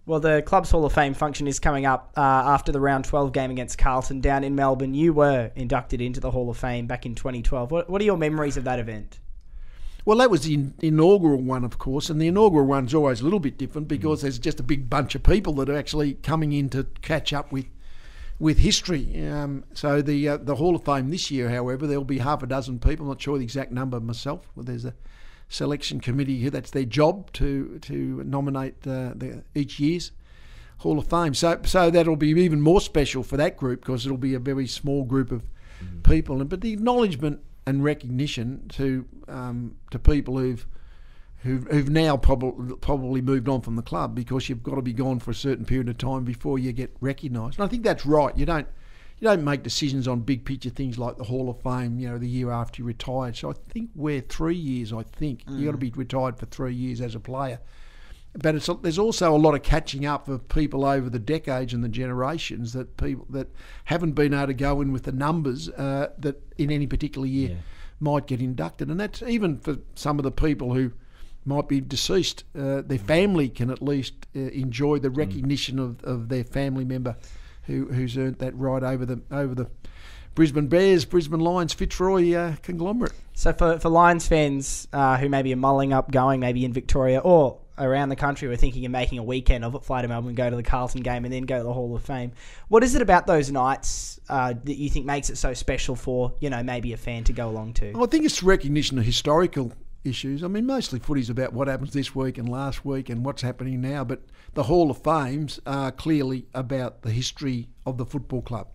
Well, the Club's Hall of Fame function is coming up after the round 12 game against Carlton down in Melbourne. You were inducted into the Hall of Fame back in 2012. What are your memories of that event? Well, that was the inaugural one, of course, and the inaugural one's always a little bit different because there's just a big bunch of people that are actually coming in to catch up with history. So the Hall of Fame this year, however, there'll be half a dozen people. I'm not sure the exact number myself. Well, there's a selection committee here. That's their job to nominate each year's Hall of Fame. So that'll be even more special for that group because it'll be a very small group of people. But the acknowledgement and recognition to people who've now probably moved on from the club, because you've got to be gone for a certain period of time before you get recognised. And I think that's right. You don't make decisions on big picture things like the Hall of Fame, the year after you retired. So I think we're 3 years. You got to be retired for 3 years as a player. But there's also a lot of catching up of people over the decades and the generations that people that haven't been able to go in with the numbers that in any particular year might get inducted. And that's even for some of the people who might be deceased. Their family can at least enjoy the recognition of their family member who's earned that right over the Brisbane Bears, Brisbane Lions, Fitzroy conglomerate. So for Lions fans who maybe are mulling up going maybe in Victoria or around the country, we're thinking of making a weekend of it, fly to Melbourne, go to the Carlton game and then go to the Hall of Fame. What is it about those nights that you think makes it so special for, maybe a fan to go along to? I think it's recognition of historical issues. I mean, mostly footy's about what happens this week and last week and what's happening now, but the Hall of Fames are clearly about the history of the football club,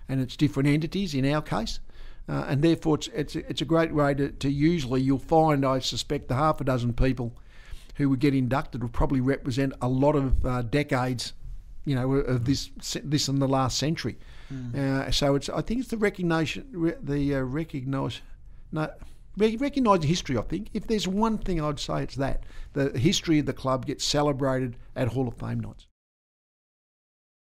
and it's different entities in our case, and therefore it's a great way to usually you'll find, I suspect, the half a dozen people who would get inducted will probably represent a lot of decades, of this in the last century. So I think it's the recognising history. I think if there's one thing I'd say, it's that the history of the club gets celebrated at Hall of Fame nights.